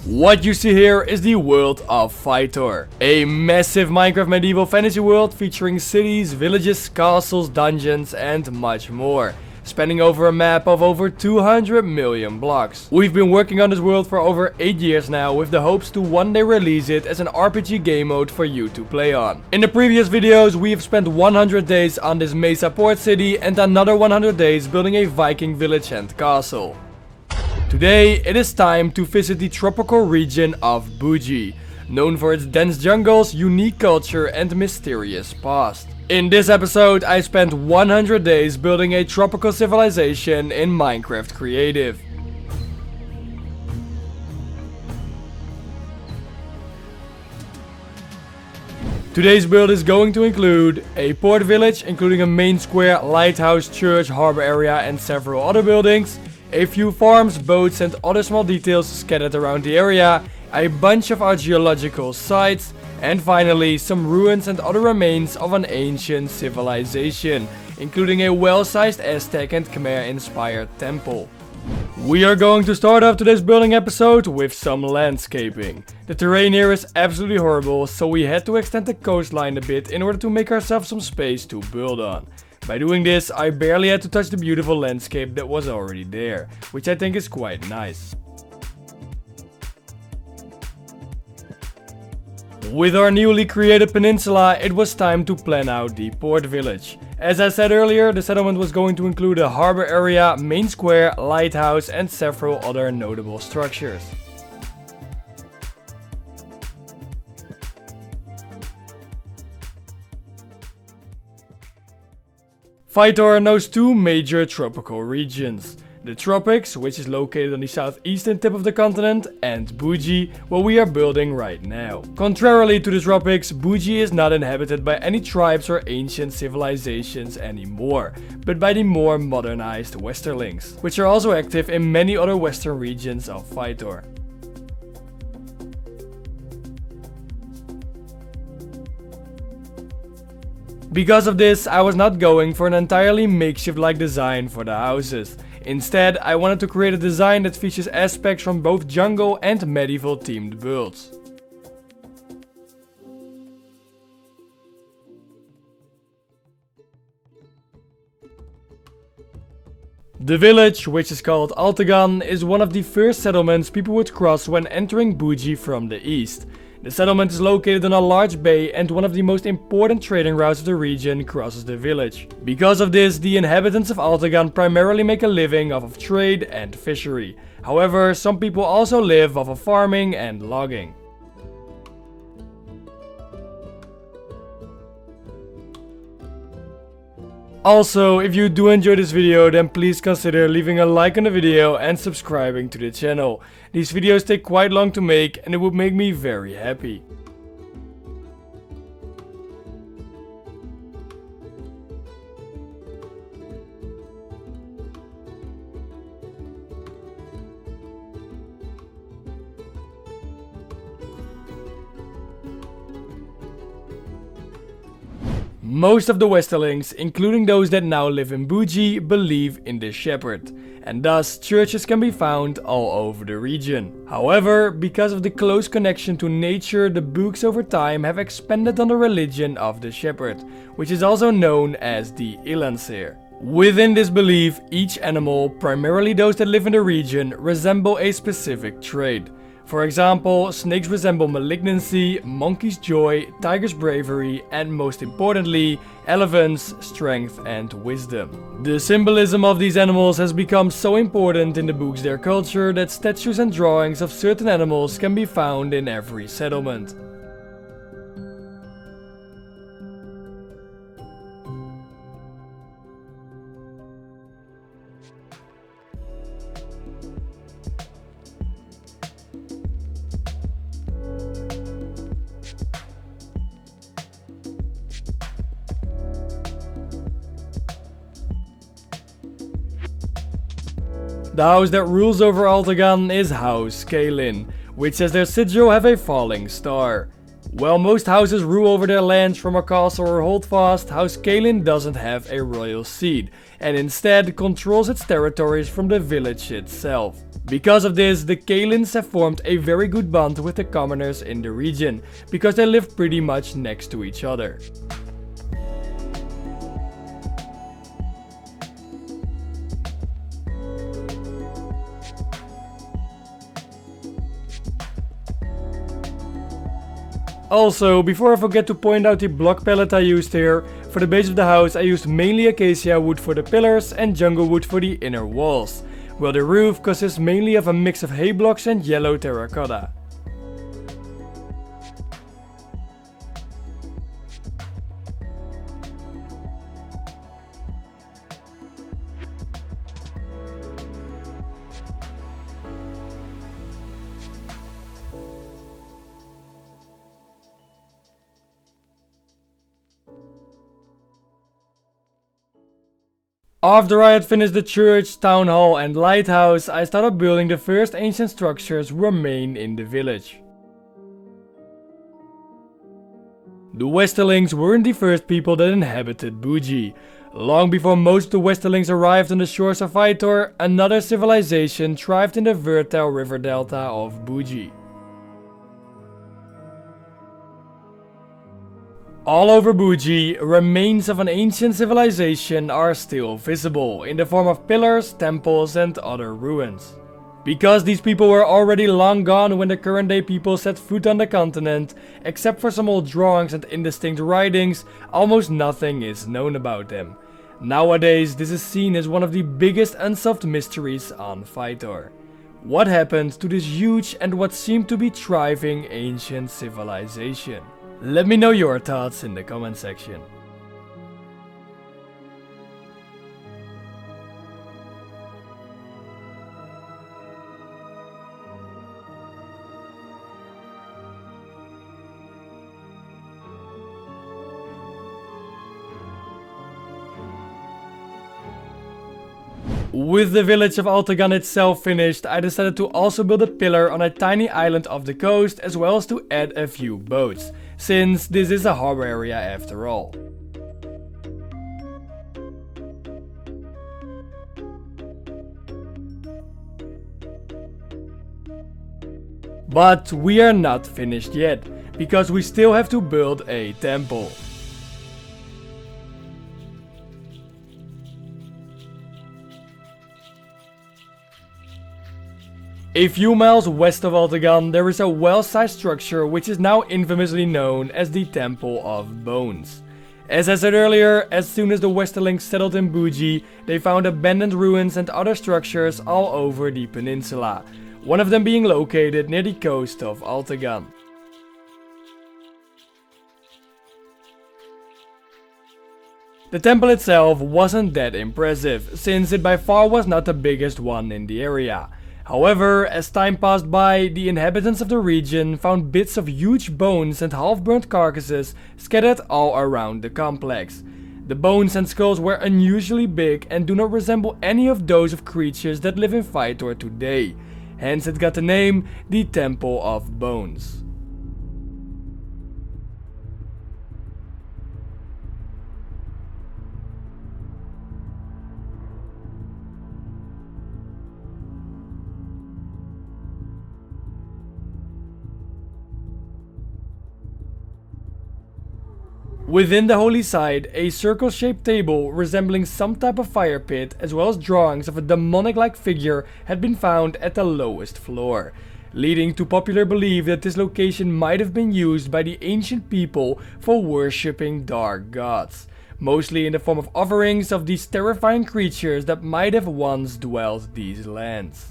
What you see here is the world of Phytor, a massive Minecraft medieval fantasy world featuring cities, villages, castles, dungeons and much more, spanning over a map of over 200 million blocks. We've been working on this world for over 8 years now with the hopes to one day release it as an RPG game mode for you to play on. In the previous videos we have spent 100 days on this Mesa port city and another 100 days building a Viking village and castle. Today it is time to visit the tropical region of Bougie, known for its dense jungles, unique culture and mysterious past. In this episode I spent 100 days building a tropical civilization in Minecraft Creative. Today's build is going to include a port village including a main square, lighthouse, church, harbor area and several other buildings. A few farms, boats and other small details scattered around the area, a bunch of archeological sites, and finally some ruins and other remains of an ancient civilization, including a well-sized Aztec and Khmer inspired temple. We are going to start off today's building episode with some landscaping. The terrain here is absolutely horrible, so we had to extend the coastline a bit in order to make ourselves some space to build on. By doing this, I barely had to touch the beautiful landscape that was already there, which I think is quite nice. With our newly created peninsula, it was time to plan out the port village. As I said earlier, the settlement was going to include a harbor area, main square, lighthouse and several other notable structures. Phytor knows two major tropical regions. The tropics, which is located on the southeastern tip of the continent, and Bougie, where we are building right now. Contrarily to the tropics, Bougie is not inhabited by any tribes or ancient civilizations anymore, but by the more modernized Westerlings, which are also active in many other western regions of Phytor. Because of this, I was not going for an entirely makeshift-like design for the houses. Instead, I wanted to create a design that features aspects from both jungle and medieval themed builds. The village, which is called Altegan, is one of the first settlements people would cross when entering Bougie from the east. The settlement is located on a large bay and one of the most important trading routes of the region crosses the village. Because of this, the inhabitants of Altegan primarily make a living off of trade and fishery. However, some people also live off of farming and logging. Also, if you do enjoy this video, then please consider leaving a like on the video and subscribing to the channel. These videos take quite long to make and it would make me very happy. Most of the Westerlings, including those that now live in Bougie, believe in the shepherd, and thus churches can be found all over the region. However, because of the close connection to nature, the books over time have expanded on the religion of the shepherd, which is also known as the Ilanseer. Within this belief, each animal, primarily those that live in the region, resemble a specific trait. For example, snakes resemble malignancy, monkeys joy, tigers bravery, and most importantly, elephants strength and wisdom. The symbolism of these animals has become so important in the books their culture that statues and drawings of certain animals can be found in every settlement. The house that rules over Altegan is House Kalin, which as their sigil have a falling star. While most houses rule over their lands from a castle or holdfast, House Kalin doesn't have a royal seat, and instead controls its territories from the village itself. Because of this, the Kalins have formed a very good bond with the commoners in the region, because they live pretty much next to each other. Also, before I forget to point out the block palette I used here, for the base of the house I used mainly acacia wood for the pillars and jungle wood for the inner walls, while the roof consists mainly of a mix of hay blocks and yellow terracotta. After I had finished the church, town hall and lighthouse, I started building the first ancient structures remain in the village. The Westerlings weren't the first people that inhabited Bougie. Long before most of the Westerlings arrived on the shores of Phytor, another civilization thrived in the fertile river delta of Bougie. All over Bougie, remains of an ancient civilization are still visible, in the form of pillars, temples and other ruins. Because these people were already long gone when the current day people set foot on the continent, except for some old drawings and indistinct writings, almost nothing is known about them. Nowadays, this is seen as one of the biggest unsolved mysteries on Phytor. What happened to this huge and what seemed to be thriving ancient civilization? Let me know your thoughts in the comment section. With the village of Altagan itself finished, I decided to also build a pillar on a tiny island off the coast, as well as to add a few boats, since this is a harbor area after all. But we are not finished yet, because we still have to build a temple. A few miles west of Altagan, there is a well-sized structure which is now infamously known as the Temple of Bones. As I said earlier, as soon as the Westerlings settled in Bougie, they found abandoned ruins and other structures all over the peninsula, one of them being located near the coast of Altagan. The temple itself wasn't that impressive, since it by far was not the biggest one in the area. However, as time passed by, the inhabitants of the region found bits of huge bones and half-burnt carcasses scattered all around the complex. The bones and skulls were unusually big and do not resemble any of those of creatures that live in Phytor today. Hence it got the name, the Temple of Bones. Within the holy site, a circle-shaped table resembling some type of fire pit, as well as drawings of a demonic-like figure, had been found at the lowest floor, leading to popular belief that this location might have been used by the ancient people for worshipping dark gods, mostly in the form of offerings of these terrifying creatures that might have once dwelt these lands.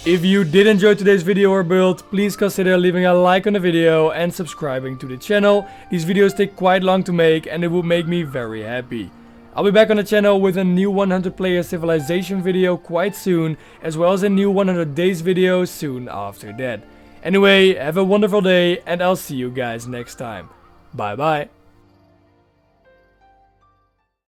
If you did enjoy today's video or build, please consider leaving a like on the video and subscribing to the channel. These videos take quite long to make and it would make me very happy. I'll be back on the channel with a new 100 player civilization video quite soon, as well as a new 100 days video soon after that. Anyway, have a wonderful day and I'll see you guys next time. Bye bye.